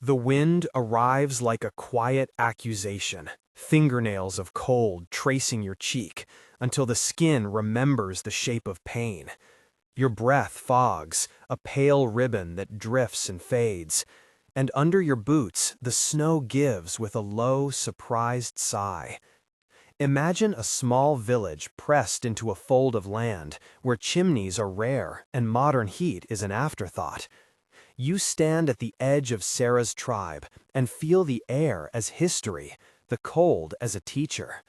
The wind arrives like a quiet accusation, fingernails of cold tracing your cheek until the skin remembers the shape of pain. Your breath fogs, a pale ribbon that drifts and fades, and under your boots the snow gives with a low, surprised sigh. Imagine a small village pressed into a fold of land where chimneys are rare and modern heat is an afterthought. You stand at the edge of Sarah's tribe and feel the air as history, the cold as a teacher.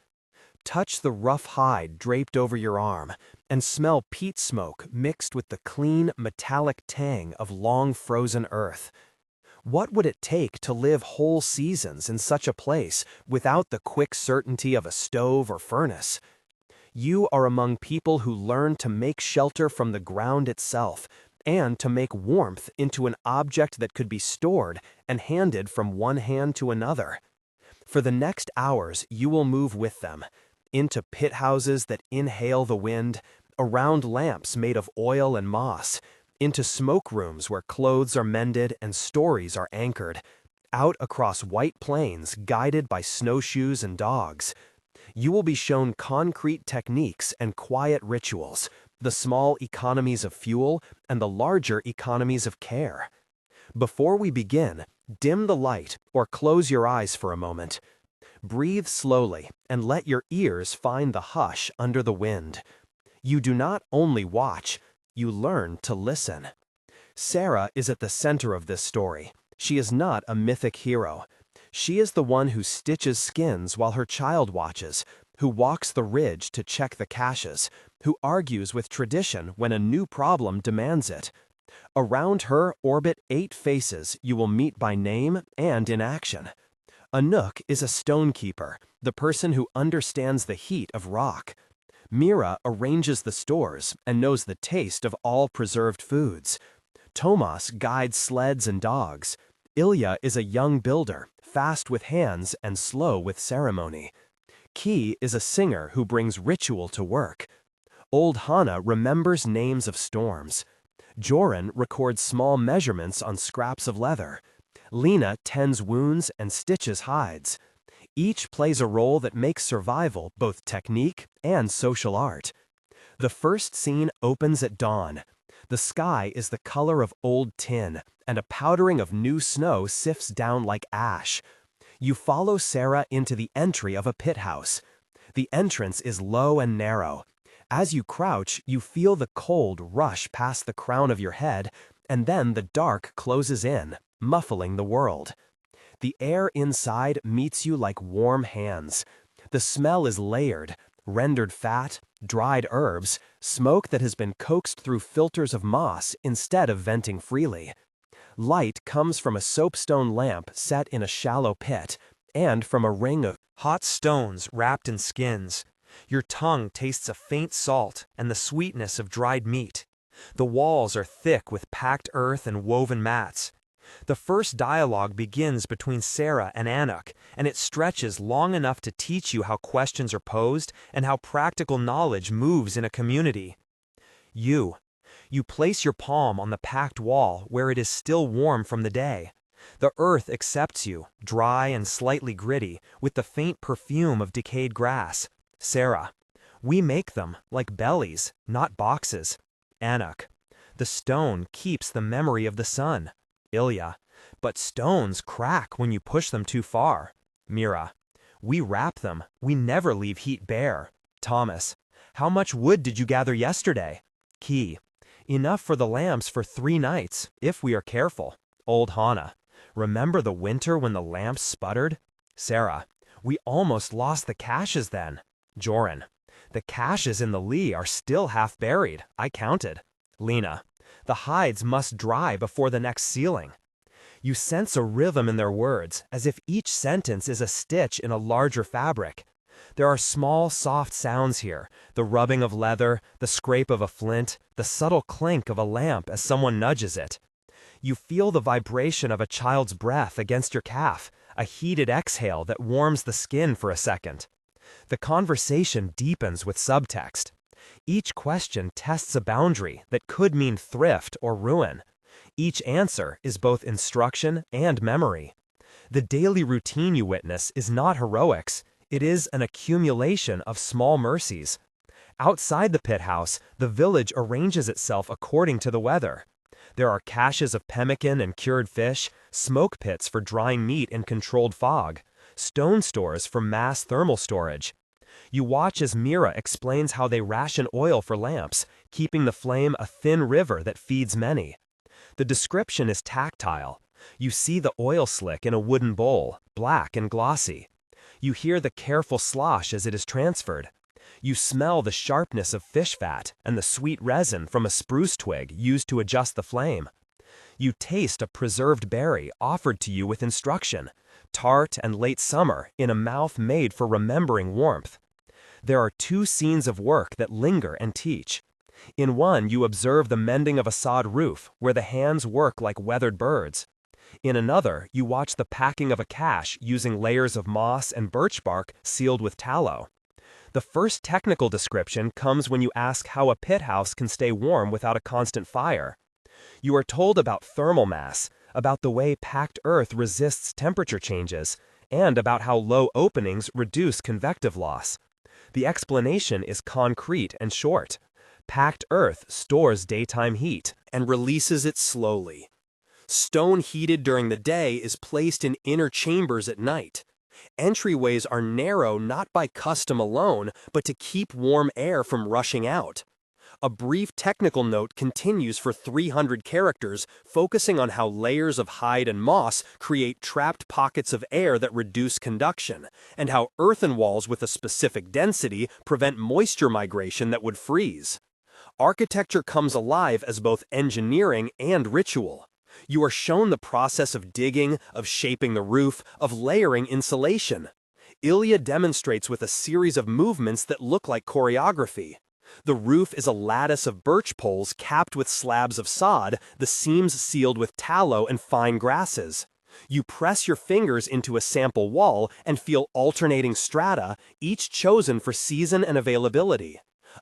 Touch the rough hide draped over your arm and smell peat smoke mixed with the clean, metallic tang of long-frozen earth. What would it take to live whole seasons in such a place without the quick certainty of a stove or furnace? You are among people who learn to make shelter from the ground itself, and to make warmth into an object that could be stored and handed from one hand to another. For the next hours, you will move with them, into pit houses that inhale the wind, around lamps made of oil and moss, into smoke rooms where clothes are mended and stories are anchored, out across white plains guided by snowshoes and dogs. You will be shown concrete techniques and quiet rituals, the small economies of fuel and the larger economies of care. Before we begin, dim the light or close your eyes for a moment. Breathe slowly and let your ears find the hush under the wind. You do not only watch, you learn to listen. Sarah is at the center of this story. She is not a mythic hero. She is the one who stitches skins while her child watches, who walks the ridge to check the caches, who argues with tradition when a new problem demands it. Around her orbit 8 faces you will meet by name and in action. Anouk is a stonekeeper, the person who understands the heat of rock. Mira arranges the stores and knows the taste of all preserved foods. Tomas guides sleds and dogs. Ilya is a young builder, fast with hands and slow with ceremony. Ki is a singer who brings ritual to work. Old Hana remembers names of storms. Joran records small measurements on scraps of leather. Lena tends wounds and stitches hides. Each plays a role that makes survival both technique and social art. The first scene opens at dawn. The sky is the color of old tin, and a powdering of new snow sifts down like ash. You follow Sarah into the entry of a pit house. The entrance is low and narrow. As you crouch, you feel the cold rush past the crown of your head, and then the dark closes in, muffling the world. The air inside meets you like warm hands. The smell is layered, rendered fat, dried herbs, smoke that has been coaxed through filters of moss instead of venting freely. Light comes from a soapstone lamp set in a shallow pit, and from a ring of hot stones wrapped in skins. Your tongue tastes a faint salt and the sweetness of dried meat. The walls are thick with packed earth and woven mats. The first dialogue begins between Sarah and Anouk, and it stretches long enough to teach you how questions are posed and how practical knowledge moves in a community. You place your palm on the packed wall where it is still warm from the day. The earth accepts you, dry and slightly gritty, with the faint perfume of decayed grass. Sarah: we make them, like bellies, not boxes. Anouk: the stone keeps the memory of the sun. Ilya: but stones crack when you push them too far. Mira: we wrap them, we never leave heat bare. Thomas: how much wood did you gather yesterday? Ki: enough for the lamps for 3 nights, if we are careful. Old Hana: remember the winter when the lamps sputtered? Sarah: we almost lost the caches then. Joran: the caches in the lee are still half buried, I counted. Lena: the hides must dry before the next ceiling. You sense a rhythm in their words, as if each sentence is a stitch in a larger fabric. There are small, soft sounds here, the rubbing of leather, the scrape of a flint, the subtle clink of a lamp as someone nudges it. You feel the vibration of a child's breath against your calf, a heated exhale that warms the skin for a second. The conversation deepens with subtext. Each question tests a boundary that could mean thrift or ruin. Each answer is both instruction and memory. The daily routine you witness is not heroics, it is an accumulation of small mercies. Outside the pit house, the village arranges itself according to the weather. There are caches of pemmican and cured fish, smoke pits for drying meat in controlled fog, stone stores for mass thermal storage. You watch as Mira explains how they ration oil for lamps, keeping the flame a thin river that feeds many. The description is tactile. You see the oil slick in a wooden bowl, black and glossy. You hear the careful slosh as it is transferred. You smell the sharpness of fish fat and the sweet resin from a spruce twig used to adjust the flame. You taste a preserved berry offered to you with instruction, tart and late summer in a mouth made for remembering warmth. There are two scenes of work that linger and teach. In one, you observe the mending of a sod roof, where the hands work like weathered birds. In another, you watch the packing of a cache using layers of moss and birch bark sealed with tallow. The first technical description comes when you ask how a pit house can stay warm without a constant fire. You are told about thermal mass, about the way packed earth resists temperature changes, and about how low openings reduce convective loss. The explanation is concrete and short. Packed earth stores daytime heat and releases it slowly. Stone heated during the day is placed in inner chambers at night. Entryways are narrow not by custom alone, but to keep warm air from rushing out. A brief technical note continues for 300 characters, focusing on how layers of hide and moss create trapped pockets of air that reduce conduction, and how earthen walls with a specific density prevent moisture migration that would freeze. Architecture comes alive as both engineering and ritual. You are shown the process of digging, of shaping the roof, of layering insulation. Ilya demonstrates with a series of movements that look like choreography. The roof is a lattice of birch poles capped with slabs of sod, the seams sealed with tallow and fine grasses. You press your fingers into a sample wall and feel alternating strata, each chosen for season and availability.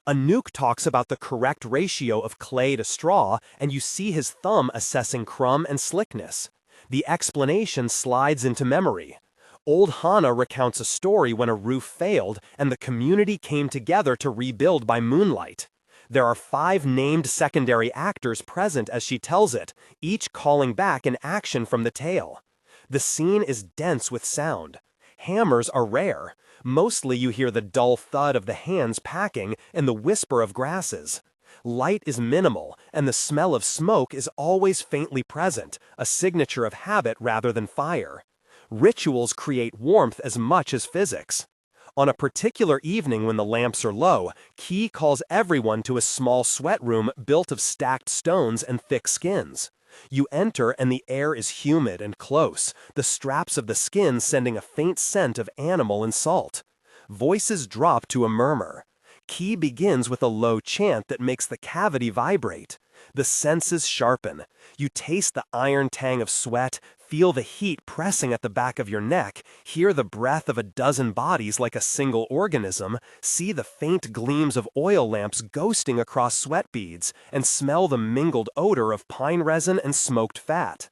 Anouk talks about the correct ratio of clay to straw, and you see his thumb assessing crumb and slickness. The explanation slides into memory. Old Hannah recounts a story when a roof failed and the community came together to rebuild by moonlight. There are 5 named secondary actors present as she tells it, each calling back an action from the tale. The scene is dense with sound. Hammers are rare. Mostly you hear the dull thud of the hands packing and the whisper of grasses. Light is minimal, and the smell of smoke is always faintly present, a signature of habit rather than fire. Rituals create warmth as much as physics. On a particular evening when the lamps are low, Key calls everyone to a small sweat room built of stacked stones and thick skins. You enter and the air is humid and close, the straps of the skin sending a faint scent of animal and salt. Voices drop to a murmur. Key begins with a low chant that makes the cavity vibrate. The senses sharpen. You taste the iron tang of sweat, feel the heat pressing at the back of your neck, hear the breath of a dozen bodies like a single organism, see the faint gleams of oil lamps ghosting across sweat beads, and smell the mingled odor of pine resin and smoked fat.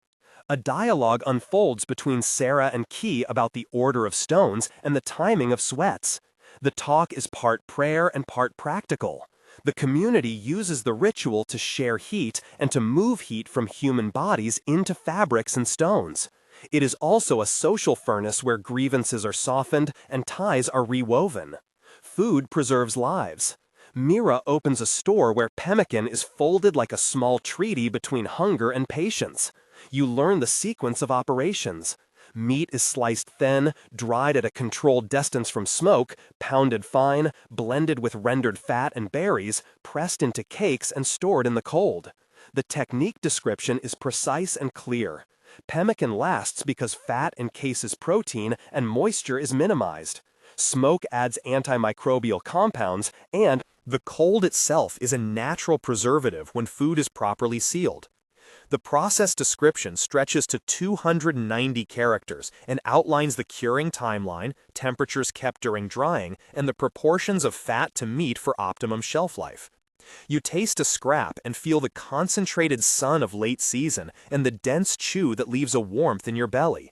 A dialogue unfolds between Sarah and Key about the order of stones and the timing of sweats. The talk is part prayer and part practical. The community uses the ritual to share heat and to move heat from human bodies into fabrics and stones. It is also a social furnace where grievances are softened and ties are rewoven. Food preserves lives. Mira opens a store where pemmican is folded like a small treaty between hunger and patience. You learn the sequence of operations. Meat is sliced thin, dried at a controlled distance from smoke, pounded fine, blended with rendered fat and berries, pressed into cakes and stored in the cold. The technique description is precise and clear. Pemmican lasts because fat encases protein and moisture is minimized. Smoke adds antimicrobial compounds, and the cold itself is a natural preservative when food is properly sealed. The process description stretches to 290 characters and outlines the curing timeline, temperatures kept during drying, and the proportions of fat to meat for optimum shelf life. You taste a scrap and feel the concentrated sun of late season and the dense chew that leaves a warmth in your belly.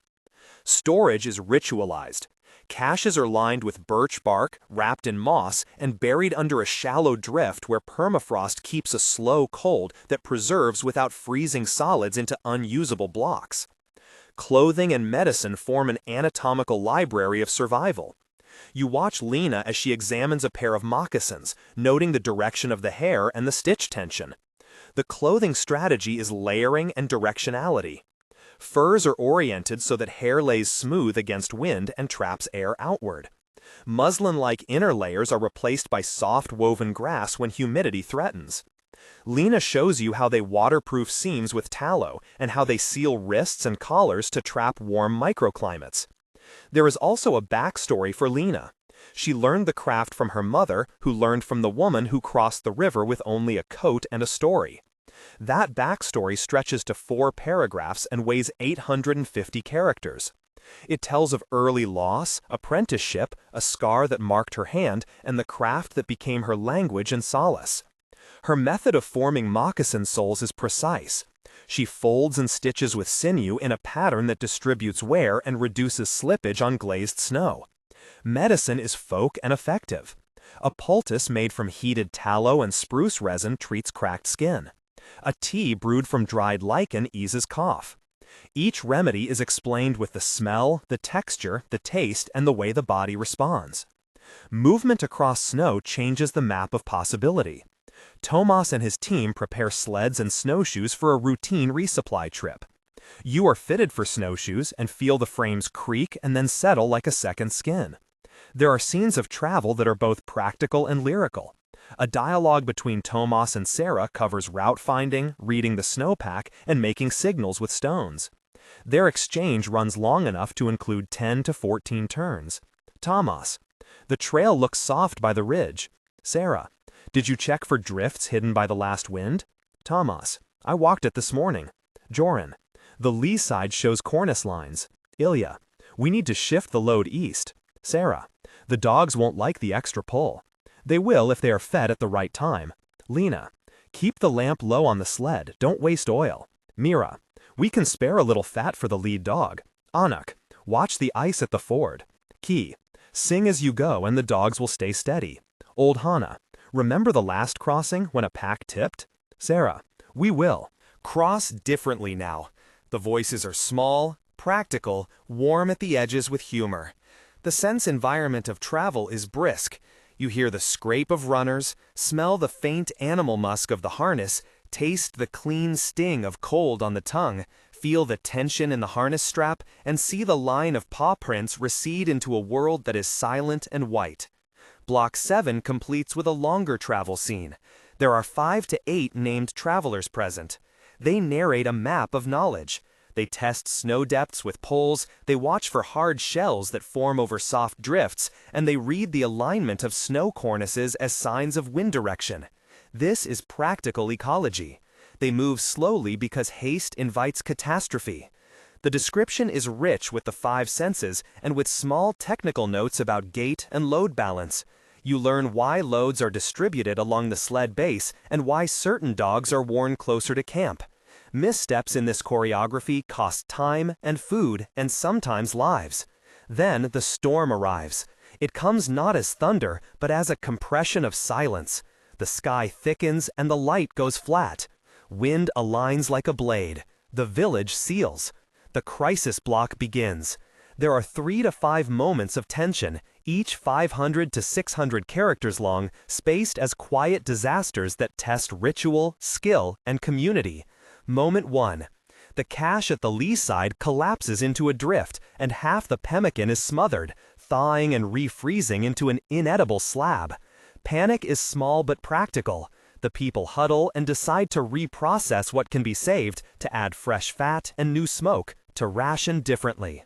Storage is ritualized. Caches are lined with birch bark, wrapped in moss, and buried under a shallow drift where permafrost keeps a slow cold that preserves without freezing solids into unusable blocks. Clothing and medicine form an anatomical library of survival. You watch Lena as she examines a pair of moccasins, noting the direction of the hair and the stitch tension. The clothing strategy is layering and directionality. Furs are oriented so that hair lays smooth against wind and traps air outward. Muslin-like inner layers are replaced by soft woven grass when humidity threatens. Lena shows you how they waterproof seams with tallow and how they seal wrists and collars to trap warm microclimates. There is also a backstory for Lena. She learned the craft from her mother, who learned from the woman who crossed the river with only a coat and a story. That backstory stretches to 4 paragraphs and weighs 850 characters. It tells of early loss, apprenticeship, a scar that marked her hand, and the craft that became her language and solace. Her method of forming moccasin soles is precise. She folds and stitches with sinew in a pattern that distributes wear and reduces slippage on glazed snow. Medicine is folk and effective. A poultice made from heated tallow and spruce resin treats cracked skin. A tea brewed from dried lichen eases cough. Each remedy is explained with the smell, the texture, the taste, and the way the body responds. Movement across snow changes the map of possibility. Tomas and his team prepare sleds and snowshoes for a routine resupply trip. You are fitted for snowshoes and feel the frames creak and then settle like a second skin. There are scenes of travel that are both practical and lyrical. A dialogue between Tomas and Sarah covers route finding, reading the snowpack, and making signals with stones. Their exchange runs long enough to include 10 to 14 turns. Tomas: the trail looks soft by the ridge. Sarah: did you check for drifts hidden by the last wind? Tomas: I walked it this morning. Joran: the lee side shows cornice lines. Ilya: we need to shift the load east. Sarah: the dogs won't like the extra pull. They will if they are fed at the right time. Lena: keep the lamp low on the sled, don't waste oil. Mira: we can spare a little fat for the lead dog. Anak: watch the ice at the ford. Ki: sing as you go and the dogs will stay steady. Old Hana: remember the last crossing when a pack tipped? Sarah: we will. Cross differently now. The voices are small, practical, warm at the edges with humor. The sense environment of travel is brisk. You hear the scrape of runners, smell the faint animal musk of the harness, taste the clean sting of cold on the tongue, feel the tension in the harness strap, and see the line of paw prints recede into a world that is silent and white. Block 7 completes with a longer travel scene. There are 5 to 8 named travelers present. They narrate a map of knowledge. They test snow depths with poles, they watch for hard shells that form over soft drifts, and they read the alignment of snow cornices as signs of wind direction. This is practical ecology. They move slowly because haste invites catastrophe. The description is rich with the 5 senses and with small technical notes about gait and load balance. You learn why loads are distributed along the sled base and why certain dogs are worn closer to camp. Missteps in this choreography cost time and food and sometimes lives. Then the storm arrives. It comes not as thunder, but as a compression of silence. The sky thickens and the light goes flat. Wind aligns like a blade. The village seals. The crisis block begins. There are 3 to 5 moments of tension, each 500 to 600 characters long, spaced as quiet disasters that test ritual, skill, and community. Moment 1. The cache at the lee side collapses into a drift, and half the pemmican is smothered, thawing and refreezing into an inedible slab. Panic is small but practical. The people huddle and decide to reprocess what can be saved, to add fresh fat and new smoke, to ration differently.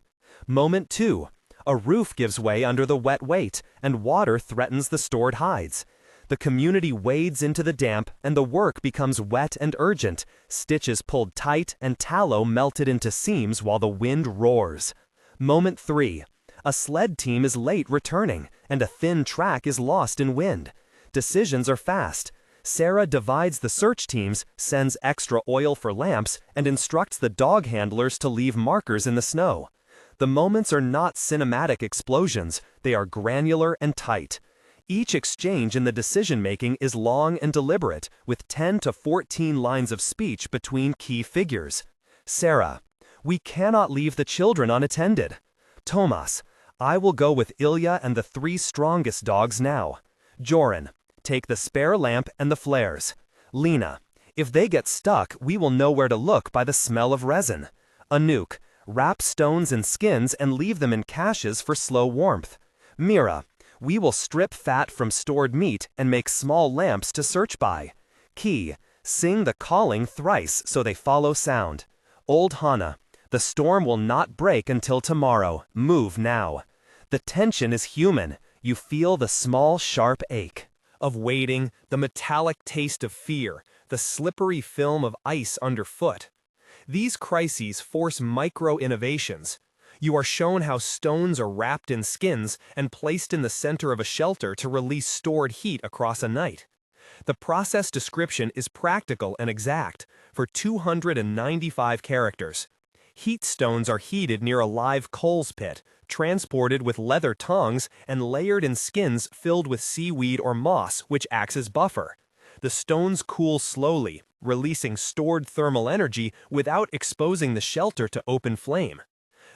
Moment 2. A roof gives way under the wet weight, and water threatens the stored hides. The community wades into the damp, and the work becomes wet and urgent, stitches pulled tight and tallow melted into seams while the wind roars. Moment 3. A sled team is late returning, and a thin track is lost in wind. Decisions are fast. Sarah divides the search teams, sends extra oil for lamps, and instructs the dog handlers to leave markers in the snow. The moments are not cinematic explosions, they are granular and tight. Each exchange in the decision-making is long and deliberate, with 10 to 14 lines of speech between key figures. Sarah: "We cannot leave the children unattended." Tomas: "I will go with Ilya and the 3 strongest dogs now." Joran: "Take the spare lamp and the flares." Lena: "If they get stuck, we will know where to look by the smell of resin." Anouk: "Wrap stones in skins and leave them in caches for slow warmth." Mira: "We will strip fat from stored meat and make small lamps to search by." Key: "Sing the calling thrice so they follow sound." Old Hannah: "The storm will not break until tomorrow. Move now." The tension is human. You feel the small, sharp ache of waiting, the metallic taste of fear, the slippery film of ice underfoot. These crises force micro-innovations. You are shown how stones are wrapped in skins and placed in the center of a shelter to release stored heat across a night. The process description is practical and exact, for 295 characters. Heat stones are heated near a live coals pit, transported with leather tongs, and layered in skins filled with seaweed or moss, which acts as buffer. The stones cool slowly, releasing stored thermal energy without exposing the shelter to open flame.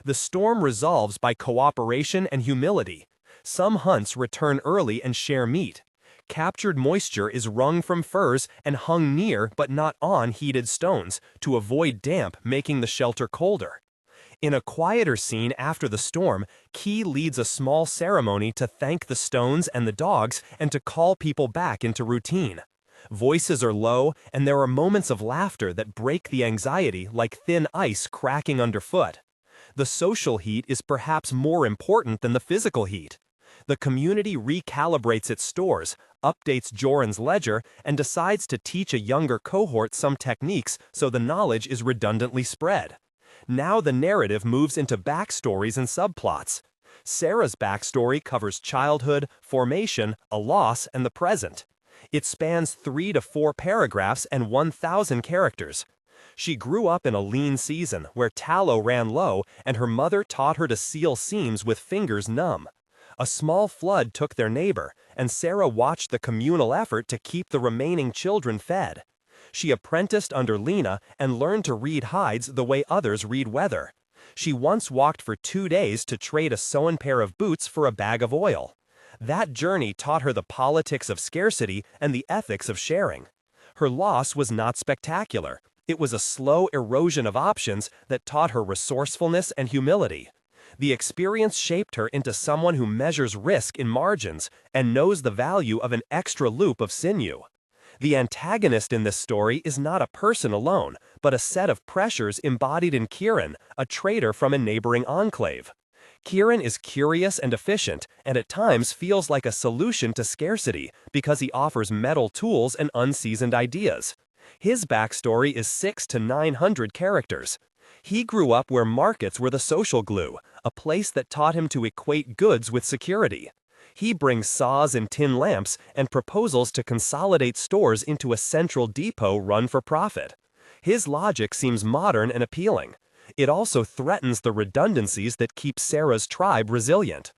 The storm resolves by cooperation and humility. Some hunts return early and share meat. Captured moisture is wrung from furs and hung near but not on heated stones to avoid damp, making the shelter colder. In a quieter scene after the storm, Key leads a small ceremony to thank the stones and the dogs and to call people back into routine. Voices are low, and there are moments of laughter that break the anxiety like thin ice cracking underfoot. The social heat is perhaps more important than the physical heat. The community recalibrates its stores, updates Joran's ledger, and decides to teach a younger cohort some techniques so the knowledge is redundantly spread. Now the narrative moves into backstories and subplots. Sarah's backstory covers childhood, formation, a loss, and the present. It spans 3 to 4 paragraphs and 1,000 characters. She grew up in a lean season where tallow ran low and her mother taught her to seal seams with fingers numb. A small flood took their neighbor, and Sarah watched the communal effort to keep the remaining children fed. She apprenticed under Lena and learned to read hides the way others read weather. She once walked for 2 days to trade a sewn pair of boots for a bag of oil. That journey taught her the politics of scarcity and the ethics of sharing. Her loss was not spectacular. It was a slow erosion of options that taught her resourcefulness and humility. The experience shaped her into someone who measures risk in margins and knows the value of an extra loop of sinew. The antagonist in this story is not a person alone, but a set of pressures embodied in Kieran, a trader from a neighboring enclave. Kieran is curious and efficient, and at times feels like a solution to scarcity because he offers metal tools and unseasoned ideas. His backstory is 600 to 900 characters. He grew up where markets were the social glue, a place that taught him to equate goods with security. He brings saws and tin lamps and proposals to consolidate stores into a central depot run for profit. His logic seems modern and appealing. It also threatens the redundancies that keep Sarah's tribe resilient.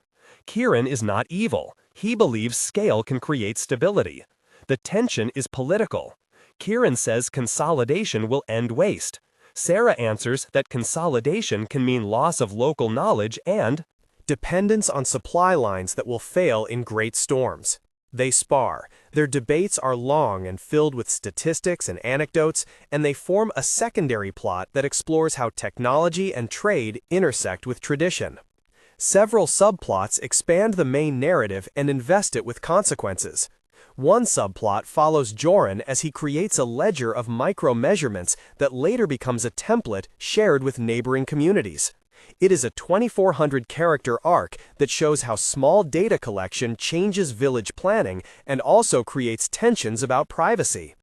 Kieran is not evil. He believes scale can create stability. The tension is political. Kieran says consolidation will end waste. Sarah answers that consolidation can mean loss of local knowledge and dependence on supply lines that will fail in great storms. They spar. Their debates are long and filled with statistics and anecdotes, and they form a secondary plot that explores how technology and trade intersect with tradition. Several subplots expand the main narrative and invest it with consequences. One subplot follows Joran as he creates a ledger of micro-measurements that later becomes a template shared with neighboring communities. It is a 2,400-character arc that shows how small data collection changes village planning and also creates tensions about privacy.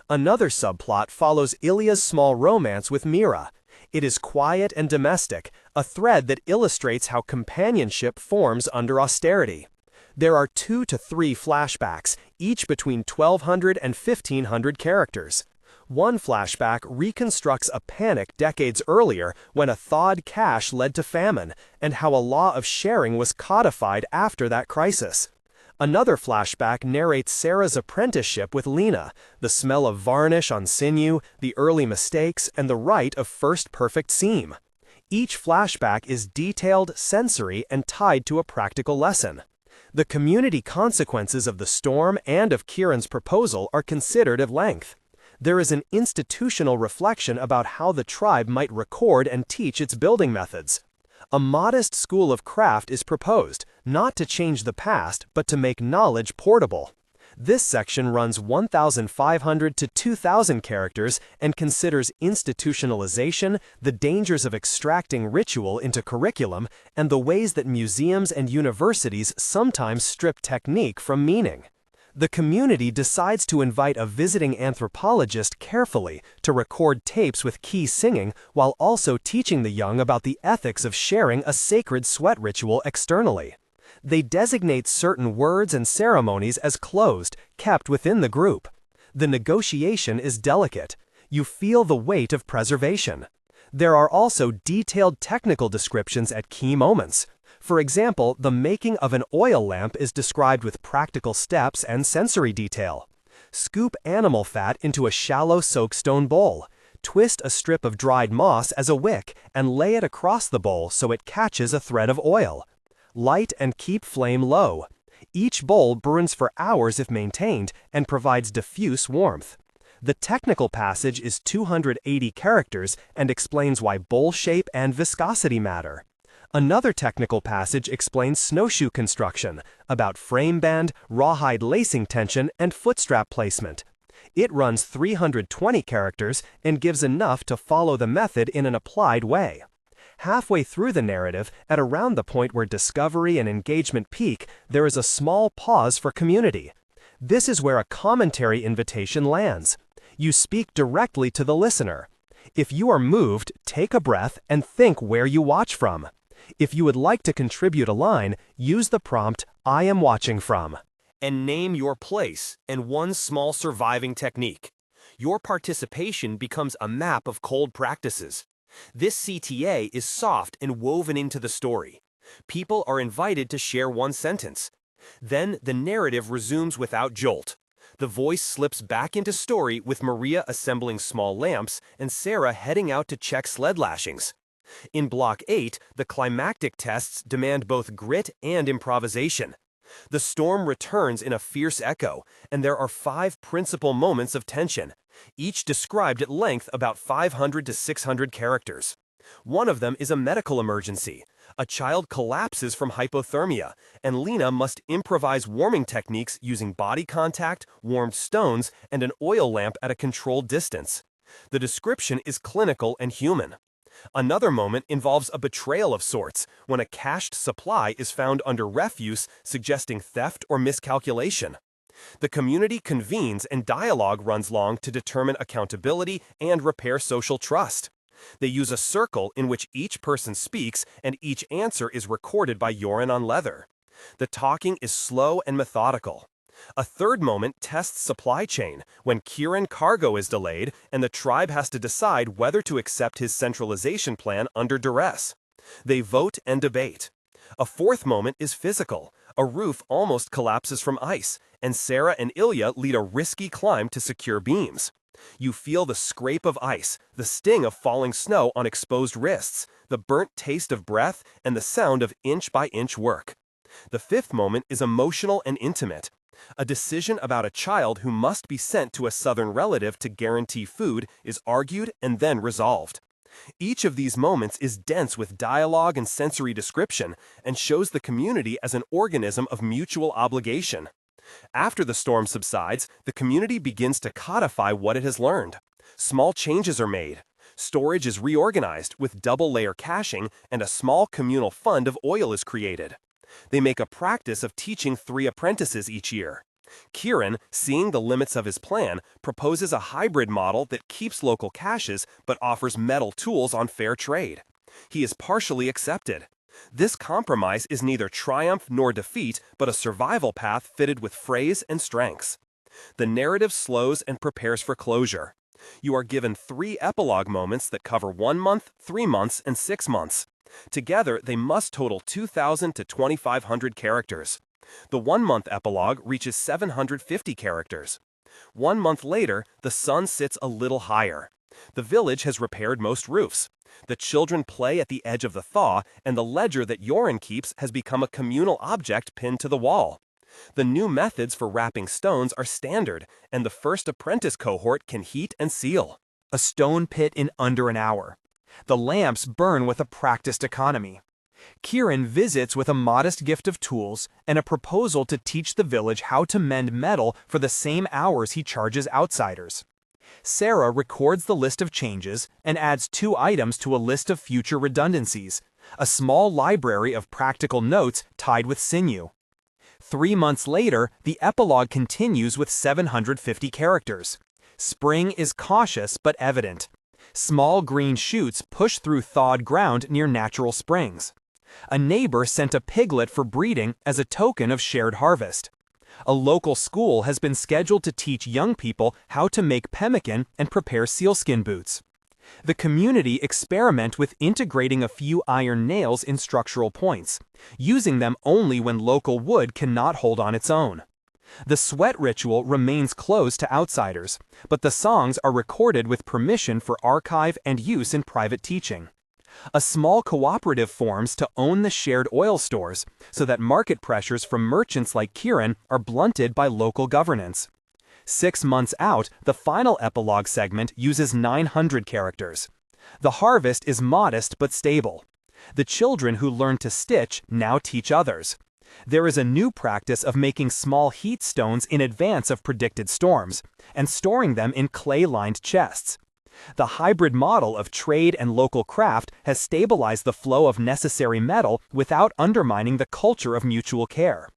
Another subplot follows Ilya's small romance with Mira. It is quiet and domestic, a thread that illustrates how companionship forms under austerity. There are 2 to 3 flashbacks, each between 1,200 and 1,500 characters. One flashback reconstructs a panic decades earlier when a thawed cache led to famine, and how a law of sharing was codified after that crisis. Another flashback narrates Sarah's apprenticeship with Lena, the smell of varnish on sinew, the early mistakes, and the rite of first perfect seam. Each flashback is detailed, sensory, and tied to a practical lesson. The community consequences of the storm and of Kieran's proposal are considered at length. There is an institutional reflection about how the tribe might record and teach its building methods. A modest school of craft is proposed, not to change the past, but to make knowledge portable. This section runs 1,500 to 2,000 characters and considers institutionalization, the dangers of extracting ritual into curriculum, and the ways that museums and universities sometimes strip technique from meaning. The community decides to invite a visiting anthropologist carefully to record tapes with key singing while also teaching the young about the ethics of sharing a sacred sweat ritual externally. They designate certain words and ceremonies as closed, kept within the group. The negotiation is delicate. You feel the weight of preservation. There are also detailed technical descriptions at key moments. For example, the making of an oil lamp is described with practical steps and sensory detail. Scoop animal fat into a shallow soakstone bowl. Twist a strip of dried moss as a wick and lay it across the bowl so it catches a thread of oil. Light and keep flame low. Each bowl burns for hours if maintained and provides diffuse warmth. The technical passage is 280 characters and explains why bowl shape and viscosity matter. Another technical passage explains snowshoe construction, about frame bend, rawhide lacing tension, and footstrap placement. It runs 320 characters and gives enough to follow the method in an applied way. Halfway through the narrative, at around the point where discovery and engagement peak, there is a small pause for community. This is where a commentary invitation lands. You speak directly to the listener. If you are moved, take a breath and think where you watch from. If you would like to contribute a line, use the prompt, "I am watching from," and name your place and one small surviving technique. Your participation becomes a map of cold practices. This CTA is soft and woven into the story. People are invited to share one sentence. Then the narrative resumes without jolt. The voice slips back into story with Maria assembling small lamps and Sarah heading out to check sled lashings. In Block 8, the climactic tests demand both grit and improvisation. The storm returns in a fierce echo, and there are 5 principal moments of tension, each described at length about 500 to 600 characters. One of them is a medical emergency. A child collapses from hypothermia, and Lena must improvise warming techniques using body contact, warmed stones, and an oil lamp at a controlled distance. The description is clinical and human. Another moment involves a betrayal of sorts, when a cached supply is found under refuse, suggesting theft or miscalculation. The community convenes and dialogue runs long to determine accountability and repair social trust. They use a circle in which each person speaks and each answer is recorded by urine on leather. The talking is slow and methodical. A third moment tests supply chain, when Kieran cargo is delayed and the tribe has to decide whether to accept his centralization plan under duress. They vote and debate. A fourth moment is physical. A roof almost collapses from ice, and Sarah and Ilya lead a risky climb to secure beams. You feel the scrape of ice, the sting of falling snow on exposed wrists, the burnt taste of breath, and the sound of inch-by-inch work. The fifth moment is emotional and intimate. A decision about a child who must be sent to a southern relative to guarantee food is argued and then resolved. Each of these moments is dense with dialogue and sensory description and shows the community as an organism of mutual obligation. After the storm subsides, the community begins to codify what it has learned. Small changes are made. Storage is reorganized with double-layer caching, and a small communal fund of oil is created. They make a practice of teaching 3 apprentices each year. Kieran, seeing the limits of his plan, proposes a hybrid model that keeps local caches but offers metal tools on fair trade. He is partially accepted. This compromise is neither triumph nor defeat, but a survival path fitted with phrase and strengths. The narrative slows and prepares for closure. You are given 3 epilogue moments that cover 1 month, 3 months, and 6 months. Together, they must total 2,000 to 2,500 characters. The 1-month epilogue reaches 750 characters. 1 month later, the sun sits a little higher. The village has repaired most roofs. The children play at the edge of the thaw, and the ledger that Yoren keeps has become a communal object pinned to the wall. The new methods for wrapping stones are standard, and the first apprentice cohort can heat and seal. A stone pit in under an hour. The lamps burn with a practiced economy. Kieran visits with a modest gift of tools and a proposal to teach the village how to mend metal for the same hours he charges outsiders. Sarah records the list of changes and adds 2 items to a list of future redundancies, a small library of practical notes tied with sinew. 3 months later, the epilogue continues with 750 characters. Spring is cautious but evident. Small green shoots push through thawed ground near natural springs. A neighbor sent a piglet for breeding as a token of shared harvest. A local school has been scheduled to teach young people how to make pemmican and prepare sealskin boots. The community experiment with integrating a few iron nails in structural points, using them only when local wood cannot hold on its own. The sweat ritual remains closed to outsiders, but the songs are recorded with permission for archive and use in private teaching. A small cooperative forms to own the shared oil stores, so that market pressures from merchants like Kieran are blunted by local governance. 6 months out, the final epilogue segment uses 900 characters. The harvest is modest but stable. The children who learn to stitch now teach others. There is a new practice of making small heat stones in advance of predicted storms, and storing them in clay-lined chests. The hybrid model of trade and local craft has stabilized the flow of necessary metal without undermining the culture of mutual care.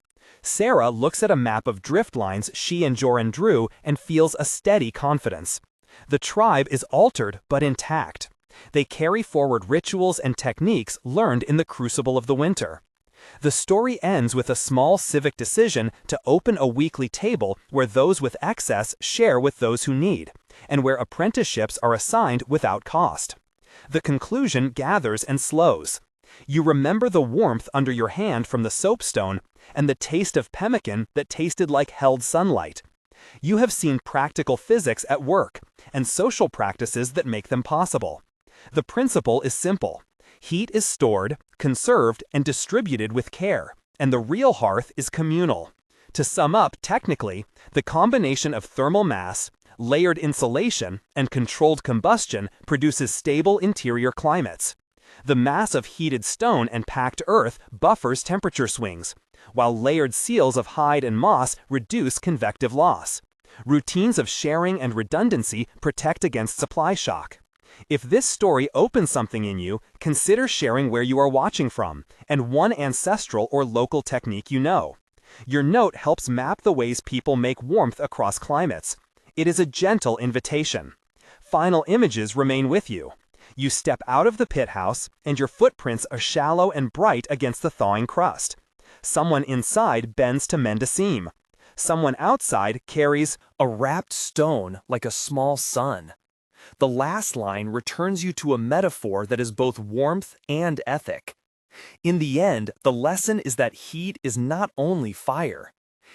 Sarah looks at a map of drift lines she and Joran drew and feels a steady confidence. The tribe is altered but intact. They carry forward rituals and techniques learned in the crucible of the winter. The story ends with a small civic decision to open a weekly table where those with excess share with those who need, and where apprenticeships are assigned without cost. The conclusion gathers and slows. You remember the warmth under your hand from the soapstone, and the taste of pemmican that tasted like held sunlight. You have seen practical physics at work, and social practices that make them possible. The principle is simple. Heat is stored, conserved, and distributed with care, and the real hearth is communal. To sum up technically, the combination of thermal mass, layered insulation, and controlled combustion produces stable interior climates. The mass of heated stone and packed earth buffers temperature swings, while layered seals of hide and moss reduce convective loss. Routines of sharing and redundancy protect against supply shock. If this story opens something in you, consider sharing where you are watching from, and one ancestral or local technique you know. Your note helps map the ways people make warmth across climates. It is a gentle invitation. Final images remain with you. You step out of the pit house, and your footprints are shallow and bright against the thawing crust. Someone inside bends to mend a seam. Someone outside carries a wrapped stone like a small sun. The last line returns you to a metaphor that is both warmth and ethic. In the end, the lesson is that heat is not only fire.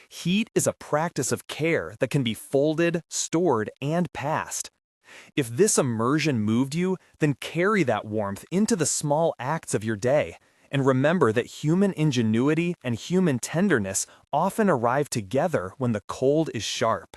Heat is a practice of care that can be folded, stored, and passed. If this immersion moved you, then carry that warmth into the small acts of your day, and remember that human ingenuity and human tenderness often arrive together when the cold is sharp.